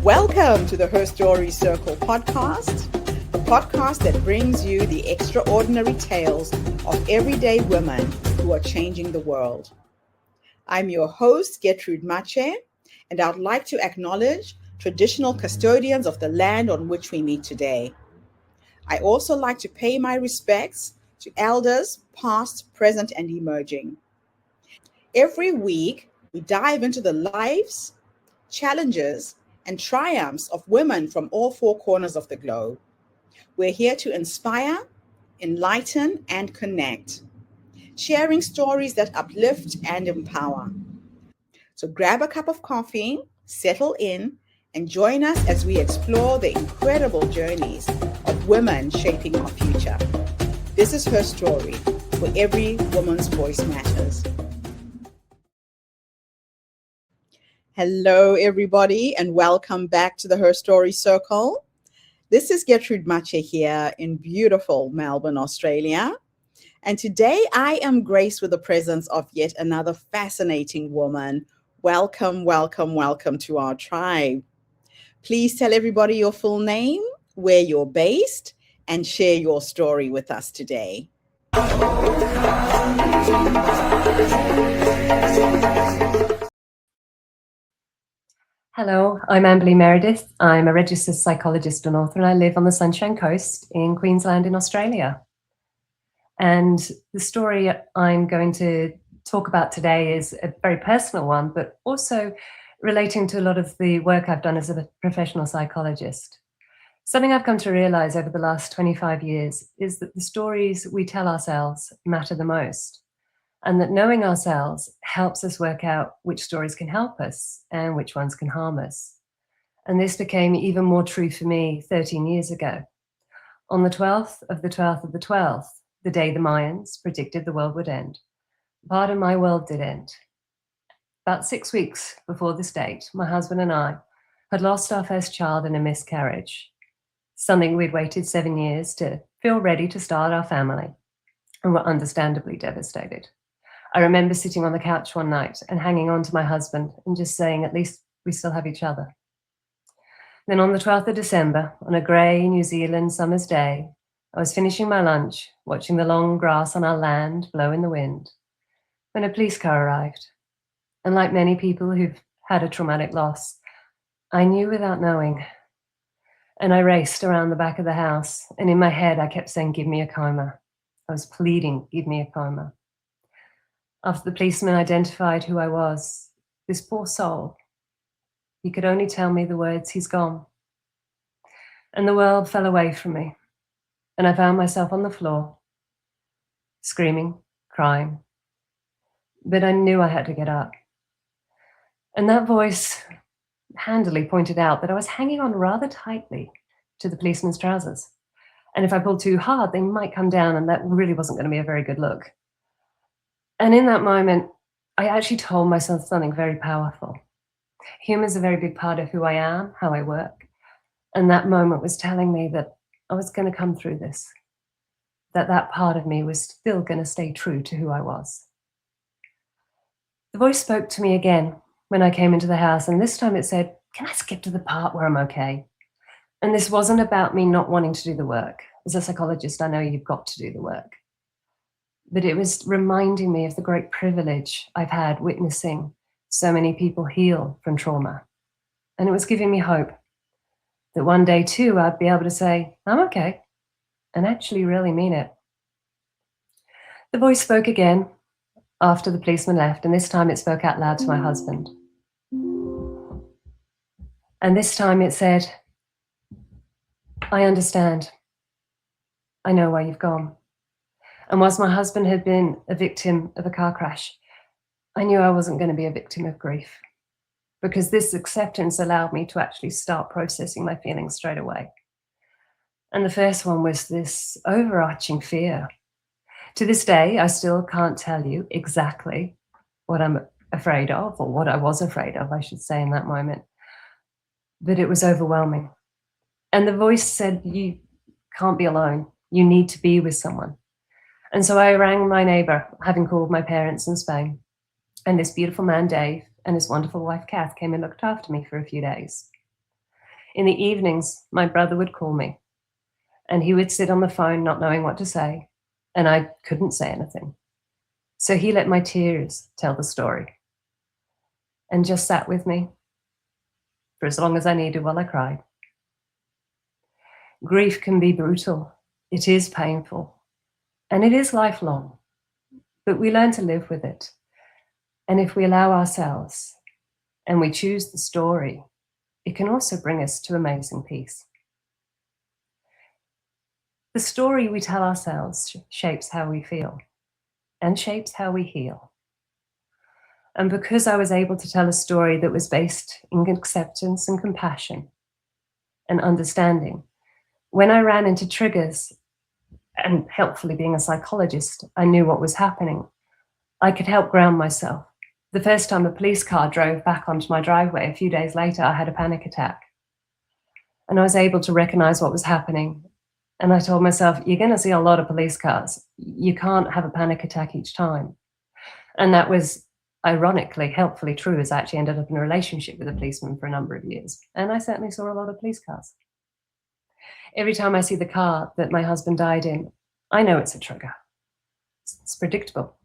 Welcome to the Her Story Circle podcast, the podcast that brings you the extraordinary tales of everyday women who are changing the world. I'm your host, Gertrude Mache, and I'd like to acknowledge traditional custodians of the land on which we meet today. I also like to pay my respects to elders, past, present, and emerging. Every week, we dive into the lives, challenges, and triumphs of women from all four corners of the globe. We're here to inspire, enlighten, and connect, sharing stories that uplift and empower. So grab a cup of coffee, settle in, and join us as we explore the incredible journeys of women shaping our future. This is Her Story, where every woman's voice matters. Hello, everybody, and welcome back to the Her Story Circle. This is Gertrude Mache here in beautiful Melbourne, Australia. And today I am graced with the presence of yet another fascinating woman. Welcome, welcome, welcome to our tribe. Please tell everybody your full name, where you're based, and share your story with us today. Hello, I'm Amberley Meredith. I'm a registered psychologist and author, and I live on the Sunshine Coast in Queensland in Australia. And the story I'm going to talk about today is a very personal one, but also relating to a lot of the work I've done as a professional psychologist. Something I've come to realize over the last 25 years is that the stories we tell ourselves matter the most, and that knowing ourselves helps us work out which stories can help us and which ones can harm us. And this became even more true for me 13 years ago. On the 12th of the 12th of the 12th, the day the Mayans predicted the world would end, part of my world did end. About 6 weeks before this date, my husband and I had lost our first child in a miscarriage, something we'd waited 7 years to feel ready to start our family, and were understandably devastated. I remember sitting on the couch one night and hanging on to my husband and just saying, at least we still have each other. Then on the 12th of December, on a grey New Zealand summer's day, I was finishing my lunch, watching the long grass on our land blow in the wind, when a police car arrived. And like many people who've had a traumatic loss, I knew without knowing. And I raced around the back of the house, and in my head I kept saying, give me a coma. I was pleading, give me a coma. After the policeman identified who I was, this poor soul, he could only tell me the words, he's gone. And the world fell away from me, and I found myself on the floor, screaming, crying. But I knew I had to get up. And that voice handily pointed out that I was hanging on rather tightly to the policeman's trousers. And if I pulled too hard, they might come down, and that really wasn't going to be a very good look. And in that moment, I actually told myself something very powerful. Humor is a very big part of who I am, how I work. And that moment was telling me that I was going to come through this, that part of me was still going to stay true to who I was. The voice spoke to me again when I came into the house, and this time it said, can I skip to the part where I'm okay? And this wasn't about me not wanting to do the work. As a psychologist, I know you've got to do the work. But it was reminding me of the great privilege I've had witnessing so many people heal from trauma. And it was giving me hope that one day too, I'd be able to say, I'm okay, and actually really mean it. The voice spoke again after the policeman left, and this time it spoke out loud to my husband. And this time it said, I understand. I know why you've gone. And whilst my husband had been a victim of a car crash, I knew I wasn't going to be a victim of grief, because this acceptance allowed me to actually start processing my feelings straight away. And the first one was this overarching fear. To this day, I still can't tell you exactly what I'm afraid of, or what I was afraid of, I should say, in that moment. But it was overwhelming. And the voice said, you can't be alone. You need to be with someone. And so I rang my neighbour, having called my parents in Spain. And this beautiful man, Dave, and his wonderful wife, Kath, came and looked after me for a few days. In the evenings, my brother would call me, and he would sit on the phone not knowing what to say, and I couldn't say anything. So he let my tears tell the story and just sat with me for as long as I needed while I cried. Grief can be brutal. It is painful, and it is lifelong, but we learn to live with it. And if we allow ourselves and we choose the story, it can also bring us to amazing peace. The story we tell ourselves shapes how we feel and shapes how we heal. And because I was able to tell a story that was based in acceptance and compassion and understanding, when I ran into triggers, and helpfully being a psychologist, I knew what was happening. I could help ground myself. The first time a police car drove back onto my driveway, a few days later, I had a panic attack. And I was able to recognize what was happening. And I told myself, you're going to see a lot of police cars. You can't have a panic attack each time. And that was ironically, helpfully true, as I actually ended up in a relationship with a policeman for a number of years. And I certainly saw a lot of police cars. Every time I see the car that my husband died in, I know it's a trigger. It's predictable.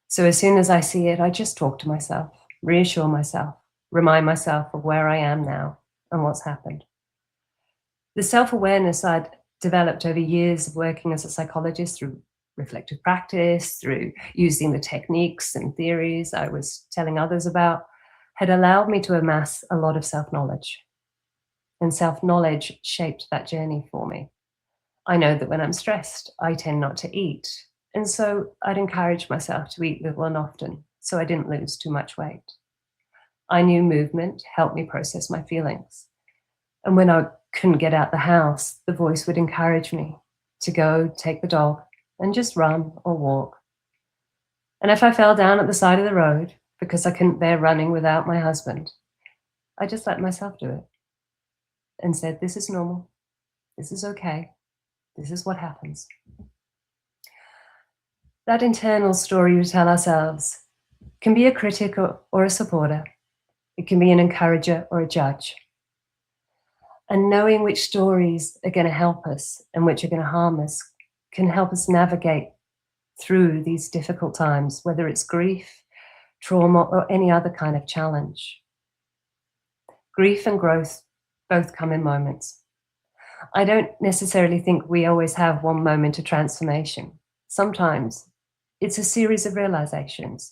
So as soon as I see it, I just talk to myself, reassure myself, remind myself of where I am now and what's happened. The self-awareness I'd developed over years of working as a psychologist through reflective practice, through using the techniques and theories I was telling others about, had allowed me to amass a lot of self-knowledge. And self-knowledge shaped that journey for me. I know that when I'm stressed, I tend not to eat. And so I'd encourage myself to eat little and often so I didn't lose too much weight. I knew movement helped me process my feelings. And when I couldn't get out the house, the voice would encourage me to go take the dog and just run or walk. And if I fell down at the side of the road because I couldn't bear running without my husband, I just let myself do it and said, this is normal. This is okay. This is what happens. That internal story we tell ourselves can be a critic or a supporter. It can be an encourager or a judge. And knowing which stories are going to help us and which are going to harm us can help us navigate through these difficult times, whether it's grief, trauma, or any other kind of challenge. Grief and growth both come in moments. I don't necessarily think we always have one moment of transformation. Sometimes it's a series of realizations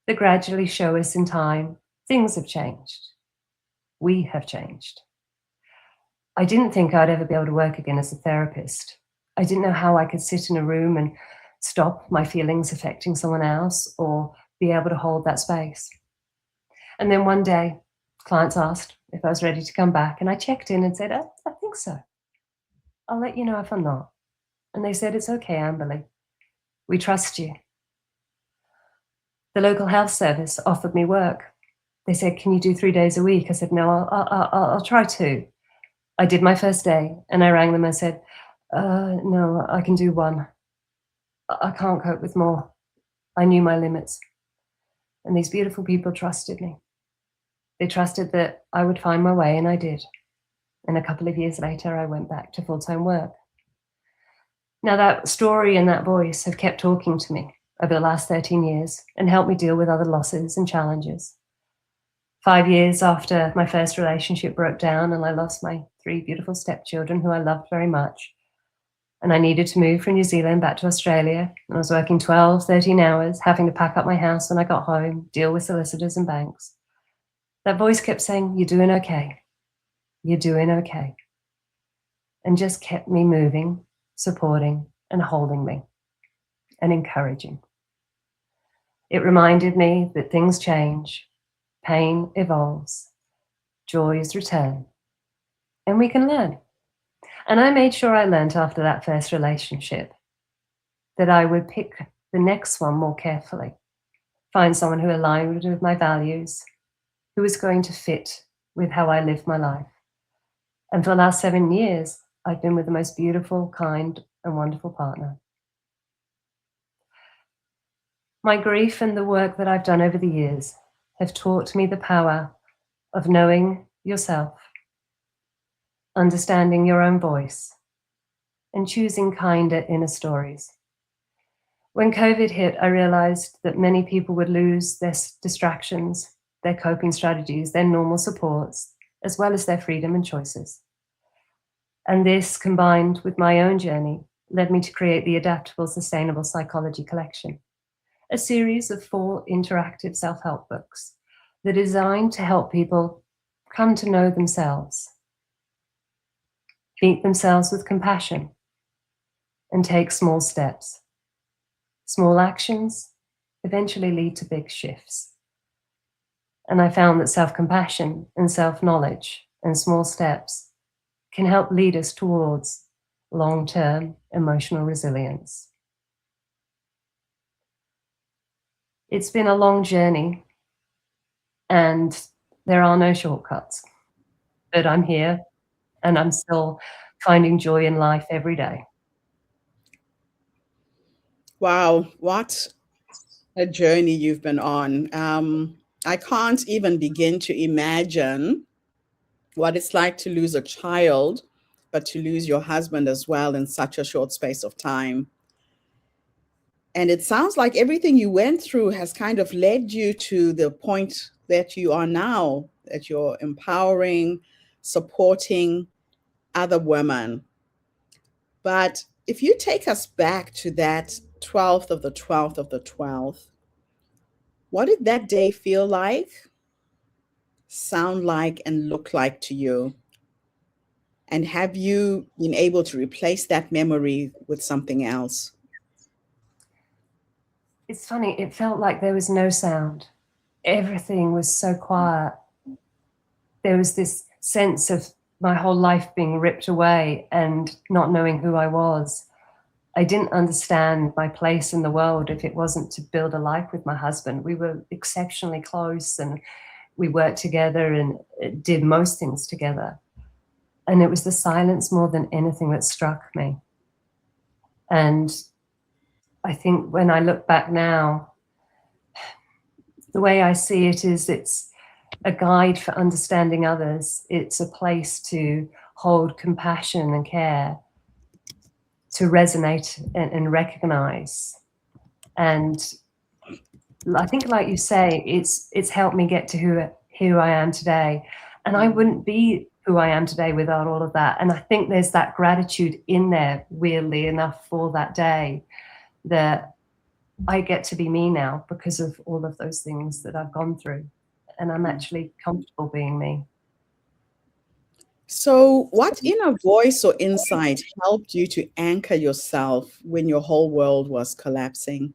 that gradually show us in time things have changed. We have changed. I didn't think I'd ever be able to work again as a therapist. I didn't know how I could sit in a room and stop my feelings affecting someone else or be able to hold that space. And then one day, clients asked if I was ready to come back, and I checked in and said, I think so. I'll let you know if I'm not. And they said, it's okay, Amberley. We trust you. The local health service offered me work. They said, can you do 3 days a week? I said, no, I'll try 2. I did my first day and I rang them and said, no, I can do 1. I can't cope with more. I knew my limits. And these beautiful people trusted me. They trusted that I would find my way, and I did. And a couple of years later, I went back to full-time work. Now that story and that voice have kept talking to me over the last 13 years and helped me deal with other losses and challenges. 5 years after my first relationship broke down and I lost my 3 beautiful stepchildren who I loved very much, and I needed to move from New Zealand back to Australia, and I was working 12, 13 hours, having to pack up my house when I got home, deal with solicitors and banks. That voice kept saying, you're doing okay. You're doing okay. And just kept me moving, supporting, and holding me, and encouraging. It reminded me that things change, pain evolves, joys return, and we can learn. And I made sure I learned after that first relationship that I would pick the next one more carefully, find someone who aligned with my values, who was going to fit with how I live my life. And for the last 7 years, I've been with the most beautiful, kind, and wonderful partner. My grief and the work that I've done over the years have taught me the power of knowing yourself, understanding your own voice, and choosing kinder inner stories. When COVID hit, I realized that many people would lose their distractions, their coping strategies, their normal supports, as well as their freedom and choices. And this, combined with my own journey, led me to create the Adaptable Sustainable Psychology Collection, a series of 4 interactive self-help books that are designed to help people come to know themselves, meet themselves with compassion, and take small steps. Small actions eventually lead to big shifts. And I found that self-compassion and self-knowledge and small steps can help lead us towards long-term emotional resilience. It's been a long journey, and there are no shortcuts, but I'm here and I'm still finding joy in life every day. Wow, what a journey you've been on. I can't even begin to imagine what it's like to lose a child, but to lose your husband as well in such a short space of time. And it sounds like everything you went through has kind of led you to the point that you are now, that you're empowering, supporting other women. But if you take us back to that 12th of the 12th of the 12th, what did that day feel like, sound like, and look like to you? And have you been able to replace that memory with something else? It's funny, it felt like there was no sound. Everything was so quiet. There was this sense of my whole life being ripped away and not knowing who I was. I didn't understand my place in the world if it wasn't to build a life with my husband. We were exceptionally close and we worked together and did most things together. And it was the silence more than anything that struck me. And I think when I look back now, the way I see it is it's a guide for understanding others. It's a place to hold compassion and care, to resonate and recognize. And I think, like you say, it's helped me get to who I am today. And I wouldn't be who I am today without all of that. And I think there's that gratitude in there, weirdly enough, for that day, that I get to be me now because of all of those things that I've gone through. And I'm actually comfortable being me. So, what inner voice or insight helped you to anchor yourself when your whole world was collapsing?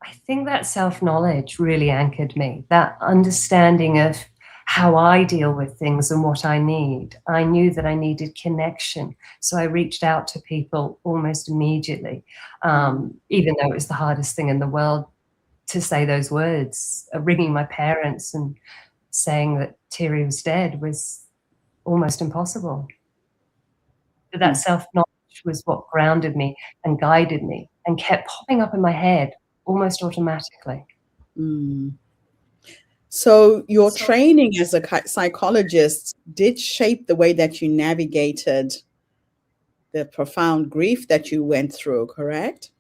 I think that self-knowledge really anchored me, that understanding of how I deal with things and what I need. I knew that I needed connection, so I reached out to people almost immediately, even though it was the hardest thing in the world to say those words. Ringing my parents and saying that Terry was dead was almost impossible. But that self-knowledge was what grounded me and guided me and kept popping up in my head almost automatically. Mm. So, your training as a psychologist did shape the way that you navigated the profound grief that you went through, correct?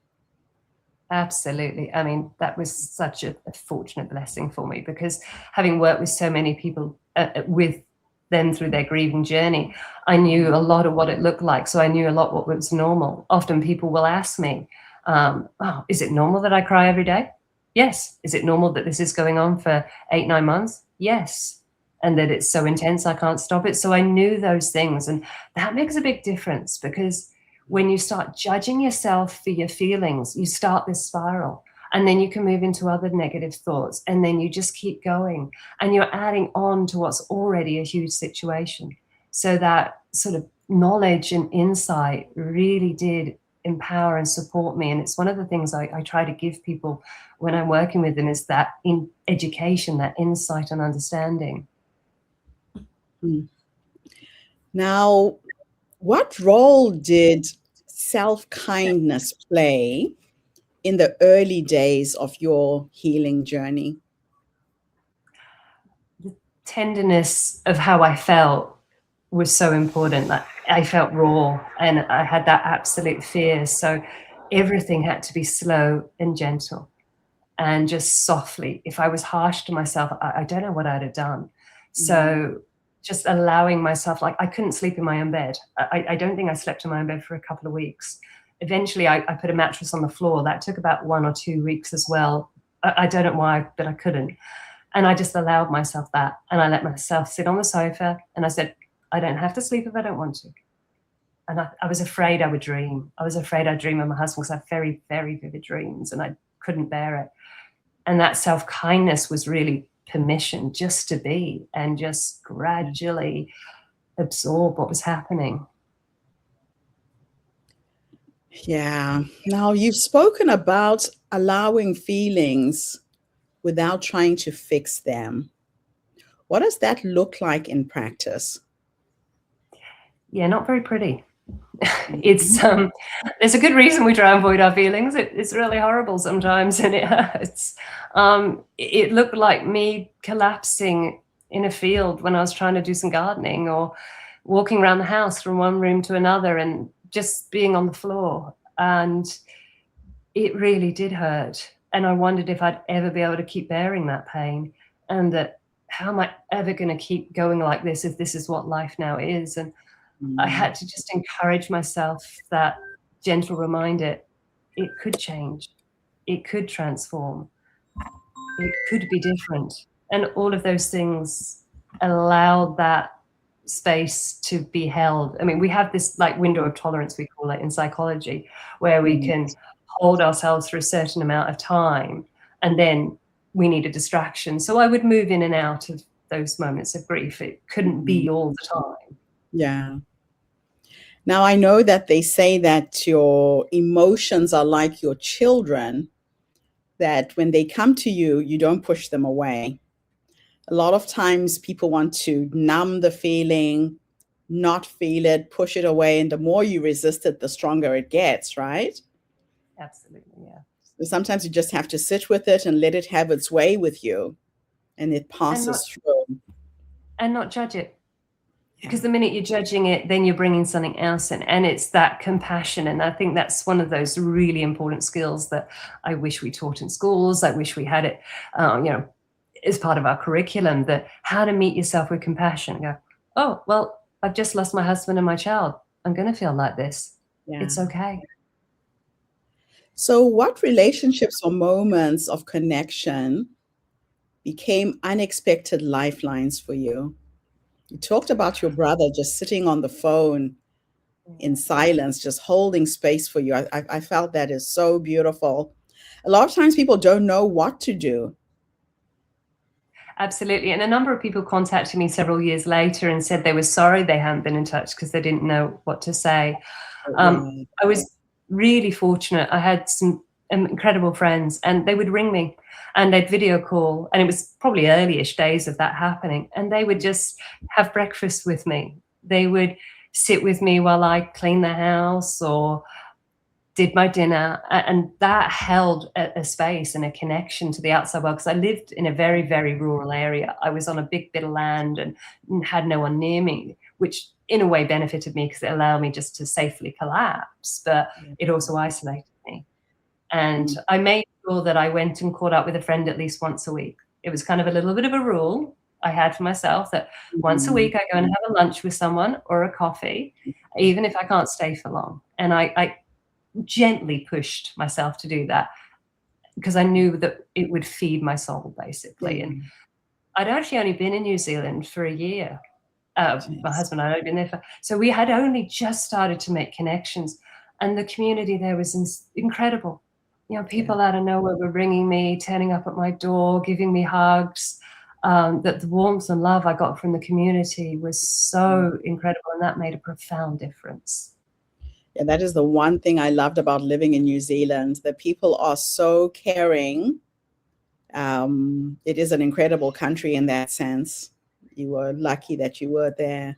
Absolutely. I mean, that was such a fortunate blessing for me because having worked with so many people with them through their grieving journey, I knew a lot of what it looked like. So I knew a lot what was normal. Often people will ask me, oh, is it normal that I cry every day? Yes. Is it normal that this is going on for 8, 9 months? Yes. And that it's so intense I can't stop it. So I knew those things. And that makes a big difference because when you start judging yourself for your feelings, you start this spiral. And then you can move into other negative thoughts. And then you just keep going. And you're adding on to what's already a huge situation. So that sort of knowledge and insight really did empower and support me. And it's one of the things I try to give people when I'm working with them is that in education, that insight and understanding. Now, what role did self-kindness play in the early days of your healing journey? The tenderness of how I felt was so important. Like, I felt raw and I had that absolute fear. So everything had to be slow and gentle and just softly. If I was harsh to myself, I don't know what I'd have done. So just allowing myself, like I couldn't sleep in my own bed. I don't think I slept in my own bed for a couple of weeks. Eventually I put a mattress on the floor. That took about 1 or 2 weeks as well. I don't know why, but I couldn't. And I just allowed myself that. And I let myself sit on the sofa and I said, I don't have to sleep if I don't want to. And I was afraid I would dream. I was afraid I'd dream of my husband because I have very, very vivid dreams and I couldn't bear it. And that self-kindness was really permission just to be and just gradually absorb what was happening. Yeah. Now, you've spoken about allowing feelings without trying to fix them. What does that look like in practice? Yeah, not very pretty. It's there's a good reason we try and avoid our feelings. It's really horrible sometimes and it hurts. It looked like me collapsing in a field when I was trying to do some gardening, or walking around the house from one room to another and just being on the floor. And it really did hurt. And I wondered if I'd ever be able to keep bearing that pain, and that how am I ever going to keep going like this if this is what life now is? And I had to just encourage myself, that gentle reminder, it could change, it could transform, it could be different. And all of those things allowed that space to be held. I mean, we have this like window of tolerance, we call it in psychology, where we can hold ourselves for a certain amount of time and then we need a distraction. So I would move in and out of those moments of grief. It couldn't be all the time. Yeah. Now, I know that they say that your emotions are like your children, that when they come to you, you don't push them away. A lot of times people want to numb the feeling, not feel it, push it away. And the more you resist it, the stronger it gets, right? Absolutely, yeah. So sometimes you just have to sit with it and let it have its way with you, and it passes through. And not judge it. Because the minute you're judging it, then you're bringing something else in, and it's that compassion. And I think that's one of those really important skills that I wish we taught in schools. I wish we had it, as part of our curriculum, that how to meet yourself with compassion. Go, oh, well, I've just lost my husband and my child. I'm going to feel like this. Yeah. It's okay. So what relationships or moments of connection became unexpected lifelines for you? You talked about your brother just sitting on the phone in silence, just holding space for you. I felt that is so beautiful. A lot of times people don't know what to do. Absolutely. And a number of people contacted me several years later and said they were sorry they hadn't been in touch because they didn't know what to say. I was really fortunate. I had some incredible friends, and they would ring me and they'd video call, and it was probably early-ish days of that happening, and they would just have breakfast with me. They would sit with me while I cleaned the house or did my dinner, and that held a space and a connection to the outside world, because I lived in a very, very rural area. I was on a big bit of land and had no one near me, which in a way benefited me because it allowed me just to safely collapse, but it also isolated me. And I made sure that I went and caught up with a friend at least once a week. It was kind of a little bit of a rule I had for myself, that once a week I go and have a lunch with someone or a coffee, even if I can't stay for long. And I gently pushed myself to do that because I knew that it would feed my soul, basically. And I'd actually only been in New Zealand for a year. My husband and I had been there so we had only just started to make connections, and the community there was incredible. You know, people out of nowhere were ringing me, turning up at my door, giving me hugs. That the warmth and love I got from the community was so incredible, and that made a profound difference. Yeah, that is the one thing I loved about living in New Zealand. The people are so caring. It is an incredible country in that sense. You were lucky that you were there.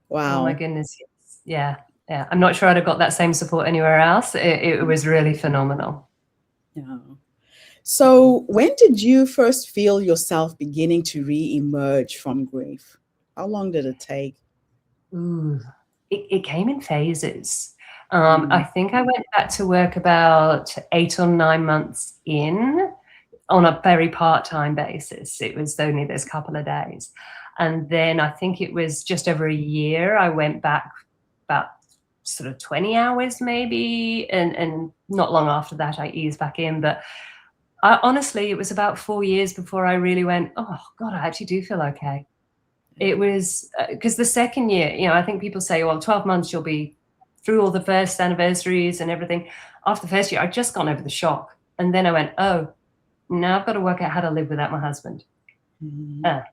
Wow. Oh my goodness. Yes. Yeah. I'm not sure I'd have got that same support anywhere else. It was really phenomenal. Yeah. So when did you first feel yourself beginning to re-emerge from grief? How long did it take? Ooh, it came in phases. Mm. I think I went back to work about 8 or 9 months in on a very part-time basis. It was only this couple of days. And then I think it was just over a year, I went back about sort of 20 hours maybe, and not long after that, I eased back in. But honestly, it was about 4 years before I really went, "Oh, God, I actually do feel okay." It was because the second year, I think people say, well, 12 months, you'll be through all the first anniversaries and everything. After the first year, I'd just gone over the shock. And then I went, oh, now I've got to work out how to live without my husband. Mhm.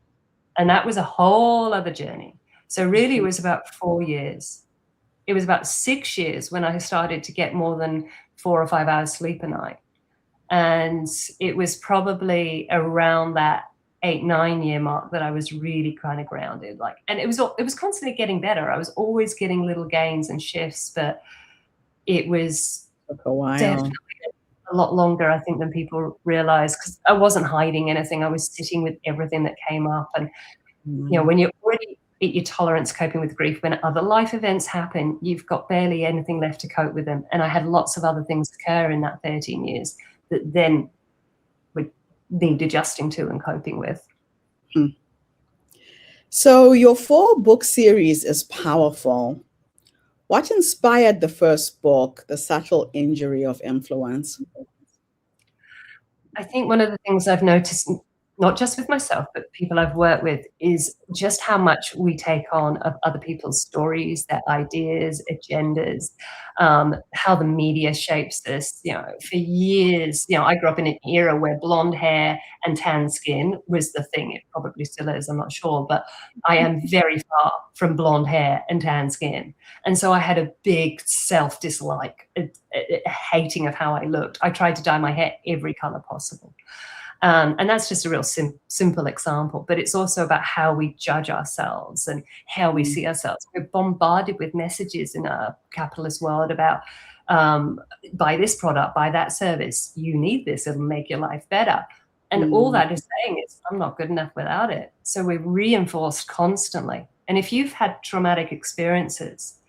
And that was a whole other journey. So really, it Mhm. was about 4 years. It was about 6 years when I started to get more than 4 or 5 hours sleep a night. And it was probably around that 8, 9 year mark that I was really kind of grounded. And it was constantly getting better. I was always getting little gains and shifts, but it was Took a while. definitely a lot longer, I think, than people realize, because I wasn't hiding anything. I was sitting with everything that came up. And, Mm. when you're already at your tolerance coping with grief, when other life events happen, you've got barely anything left to cope with them. And I had lots of other things occur in that 13 years that then would need adjusting to and coping with. Hmm. So your 4-book series is powerful. What inspired the first book, The Subtle Injury of Influence? I think one of the things I've noticed, not just with myself, but people I've worked with, is just how much we take on of other people's stories, their ideas, agendas, how the media shapes us. For years, I grew up in an era where blonde hair and tan skin was the thing. It probably still is, I'm not sure, but I am very far from blonde hair and tan skin. And so I had a big self-dislike, a hating of how I looked. I tried to dye my hair every color possible. And that's just a real simple example, but it's also about how we judge ourselves and how we Mm. see ourselves. We're bombarded with messages in a capitalist world about buy this product, buy that service, you need this, it'll make your life better. And all Mm. that is saying is, I'm not good enough without it. So we're reinforced constantly. And if you've had traumatic experiences,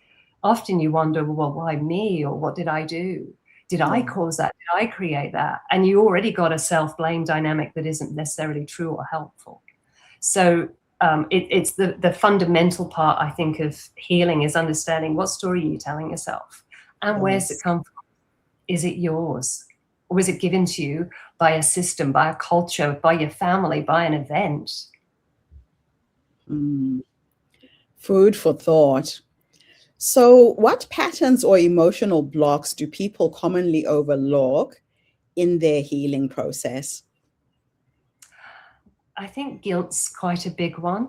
often you wonder, well, why me? Or what did I do? Did I Yeah. cause that? Did I create that? And you already got a self-blame dynamic that isn't necessarily true or helpful. So it's the fundamental part, I think, of healing is understanding what story are you telling yourself and where's it Yes. come from? Is it yours? Or was it given to you by a system, by a culture, by your family, by an event? Mm. Food for thought. So, what patterns or emotional blocks do people commonly overlook in their healing process? I think guilt's quite a big one.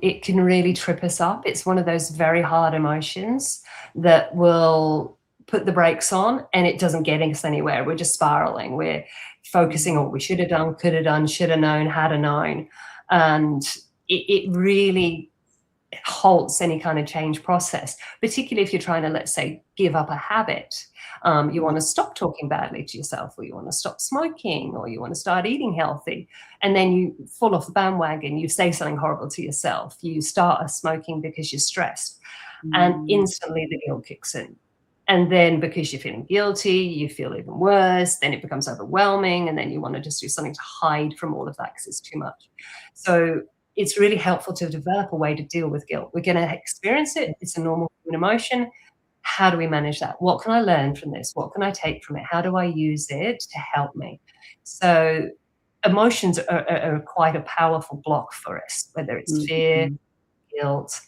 It can really trip us up. It's one of those very hard emotions that will put the brakes on and it doesn't get us anywhere. We're just spiraling. We're focusing on what we should have done, could have done, should have known, had have known. And it really halts any kind of change process, particularly if you're trying to, let's say, give up a habit. You want to stop talking badly to yourself, or you want to stop smoking, or you want to start eating healthy. And then you fall off the bandwagon, you say something horrible to yourself, you start smoking because you're stressed, and Mm. instantly the guilt kicks in. And then because you're feeling guilty, you feel even worse, then it becomes overwhelming, and then you want to just do something to hide from all of that because it's too much. So it's really helpful to develop a way to deal with guilt. We're going to experience it. It's a normal human emotion. How do we manage that? What can I learn from this? What can I take from it? How do I use it to help me? So emotions are quite a powerful block for us, whether it's fear, Mhm. guilt.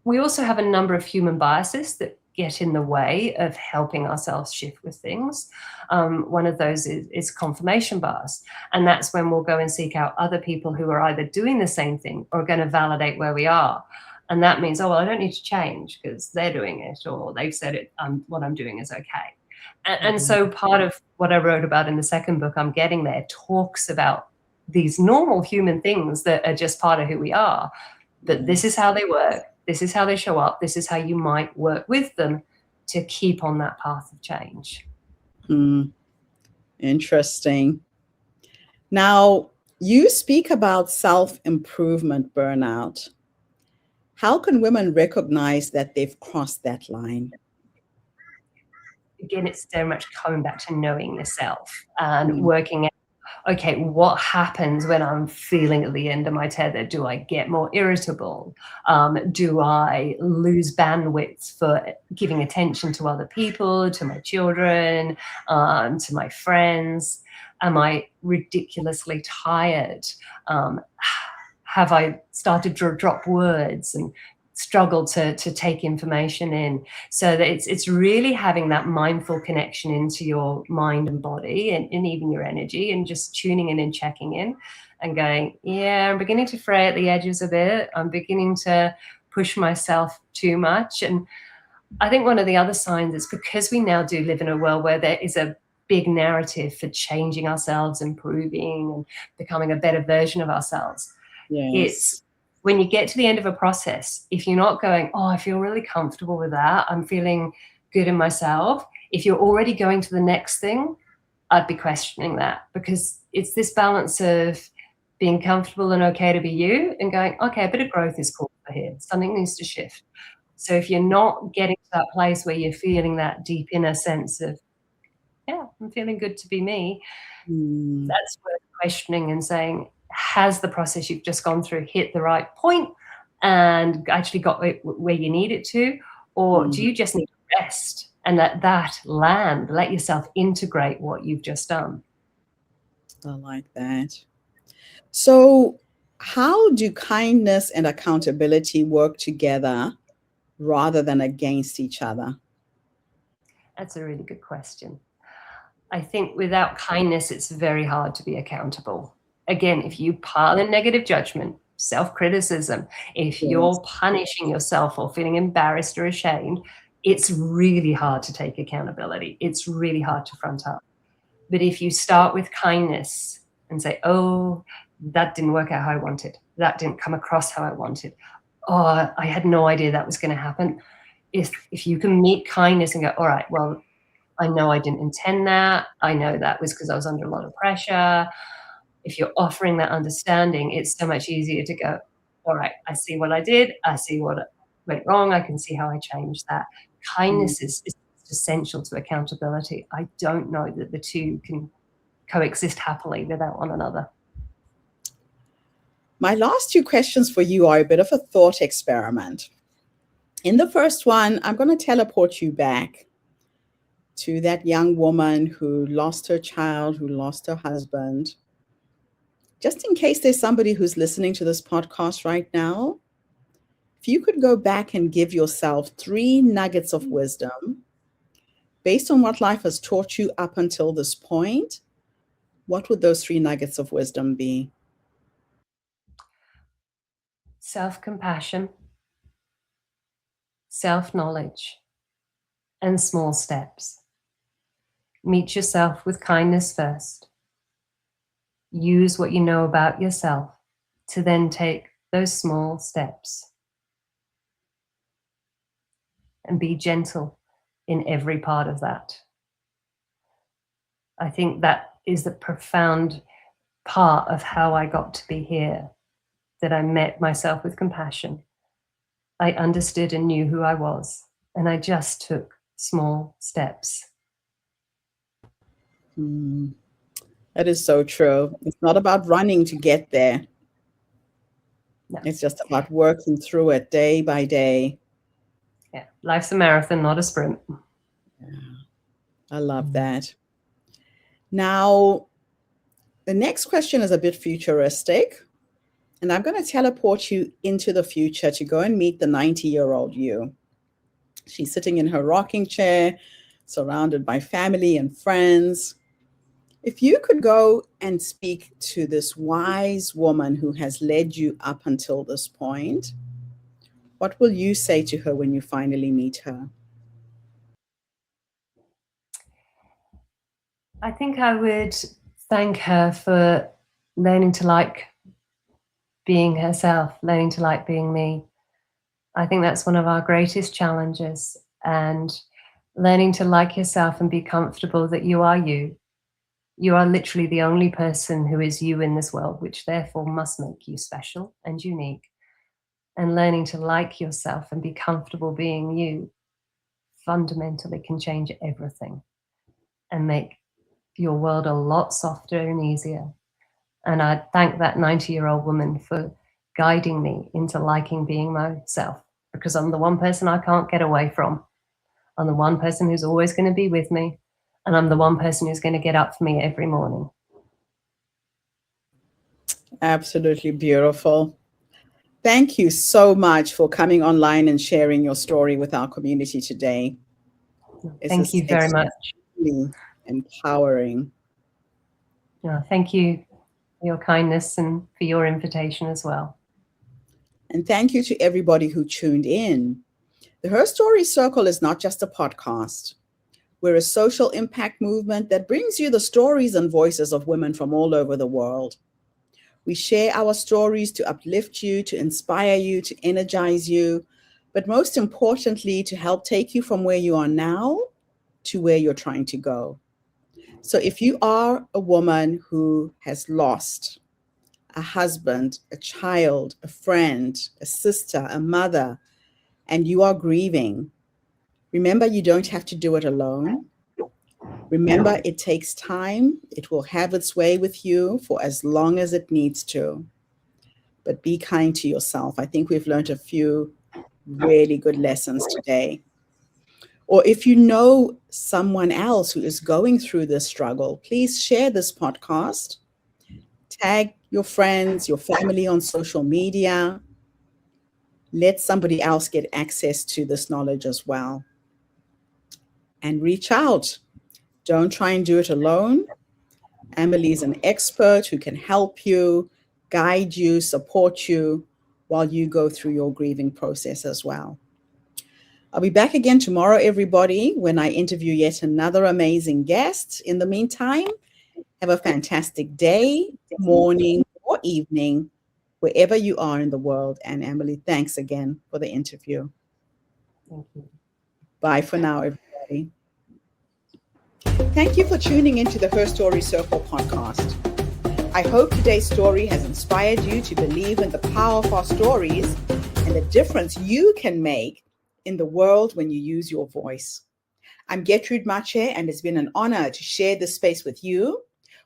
We also have a number of human biases that get in the way of helping ourselves shift with things. One of those is confirmation bias. And that's when we'll go and seek out other people who are either doing the same thing or going to validate where we are. And that means, oh, well, I don't need to change because they're doing it or they've said it, what I'm doing is okay. And Mhm. so part of what I wrote about in the second book, I'm Getting There, talks about these normal human things that are just part of who we are. But this is Yes. how they work. This is how they show up. This is how you might work with them to keep on that path of change. Hmm. Interesting. Now, you speak about self improvement burnout. How can women recognize that they've crossed that line? Again, it's so much coming back to knowing yourself and Mm, working out, okay, what happens when I'm feeling at the end of my tether? Do I get more irritable? Do I lose bandwidth for giving attention to other people, to my children, to my friends? Am I ridiculously tired? Have I started to drop words and struggle to take information in? So that it's really having that mindful connection into your mind and body and even your energy, and just tuning in and checking in and going, yeah, I'm beginning to fray at the edges a bit. I'm beginning to push myself too much. And I think one of the other signs is, because we now do live in a world where there is a big narrative for changing ourselves, improving and becoming a better version of ourselves. yes. It's when you get to the end of a process, if you're not going, oh, I feel really comfortable with that, I'm feeling good in myself, if you're already going to the next thing, I'd be questioning that, because it's this balance of being comfortable and okay to be you and going, okay, a bit of growth is called for here. Something needs to shift. So if you're not getting to that place where you're feeling that deep inner sense of, yeah, I'm feeling good to be me, Mm, that's worth questioning and saying, has the process you've just gone through hit the right point and actually got where you need it to? Or do mm, you just need to rest and let that land, let yourself integrate what you've just done? I like that. So, how do kindness and accountability work together rather than against each other? That's a really good question. I think without kindness, it's very hard to be accountable. Again, if you pile in negative judgment, self criticism, if Yes. you're punishing yourself or feeling embarrassed or ashamed, it's really hard to take accountability. It's really hard to front up. But if you start with kindness and say, oh, that didn't work out how I wanted, that didn't come across how I wanted, oh, I had no idea that was going to happen. If you can meet kindness and go, all right, well, I know I didn't intend that. I know that was because I was under a lot of pressure. If you're offering that understanding, it's so much easier to go, all right, I see what I did. I see what went wrong. I can see how I changed that. Mm. Kindness is essential to accountability. I don't know that the two can coexist happily without one another. My last two questions for you are a bit of a thought experiment. In the first one, I'm going to teleport you back to that young woman who lost her child, who lost her husband. Just in case there's somebody who's listening to this podcast right now, if you could go back and give yourself three nuggets of wisdom based on what life has taught you up until this point, what would those three nuggets of wisdom be? Self-compassion, self-knowledge, and small steps. Meet yourself with kindness first. Use what you know about yourself to then take those small steps, and be gentle in every part of that. I think that is the profound part of how I got to be here, that I met myself with compassion. I understood and knew who I was, and I just took small steps. Hmm, that is so true. It's not about running to get there. No, It's just about working through it day by day. yeah, life's a marathon, not a sprint. I love that. Now, the next question is a bit futuristic, and I'm going to teleport you into the future to go and meet the 90-year-old you. She's sitting in her rocking chair, surrounded by family and friends. If you could go and speak to this wise woman who has led you up until this point, what will you say to her when you finally meet her? I think I would thank her for learning to like being herself, learning to like being me. I think that's one of our greatest challenges, and learning to like yourself and be comfortable that you are you. You are literally the only person who is you in this world, which therefore must make you special and unique. and learning to like yourself and be comfortable being you fundamentally can change everything and make your world a lot softer and easier. And I thank that 90-year-old woman for guiding me into liking being myself, because I'm the one person I can't get away from. I'm the one person who's always going to be with me, and I'm the one person who's going to get up for me every morning. Absolutely beautiful. Thank you so much for coming online and sharing your story with our community today. Thank you very much. Empowering. Thank you for your kindness and for your invitation as well. And thank you to everybody who tuned in. The Her Story Circle is not just a podcast. We're a social impact movement that brings you the stories and voices of women from all over the world. We share our stories to uplift you, to inspire you, to energize you, but most importantly, to help take you from where you are now to where you're trying to go. So if you are a woman who has lost a husband, a child, a friend, a sister, a mother, and you are grieving, remember, you don't have to do it alone. Remember, it takes time. It will have its way with you for as long as it needs to. But be kind to yourself. I think we've learned a few really good lessons today. Or if you know someone else who is going through this struggle, please share this podcast. Tag your friends, your family on social media. Let somebody else get access to this knowledge as well. And reach out. Don't try and do it alone. Amberley is an expert who can help you, guide you, support you while you go through your grieving process as well. I'll be back again tomorrow, everybody, when I interview yet another amazing guest. In the meantime, have a fantastic day, morning, or evening, wherever you are in the world. And Amberley, thanks again for the interview. Thank you. Bye for now, everybody. Thank you for tuning into the Her Story Circle podcast. I hope today's story has inspired you to believe in the power of our stories and the difference you can make in the world when you use your voice. I'm Gertrude Mache, and it's been an honor to share this space with you,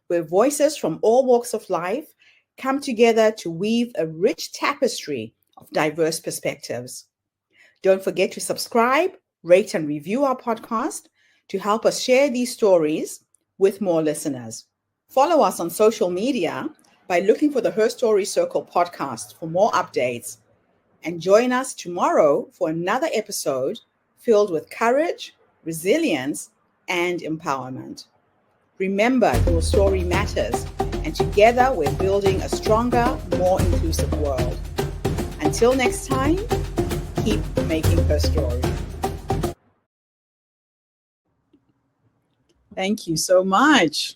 where voices from all walks of life come together to weave a rich tapestry of diverse perspectives. Don't forget to subscribe, rate, and review our podcast to help us share these stories with more listeners. Follow us on social media by looking for the Her Story Circle podcast for more updates. And join us tomorrow for another episode filled with courage, resilience, and empowerment. Remember, your story matters, and together we're building a stronger, more inclusive world. Until next time, keep making her story. Thank you so much.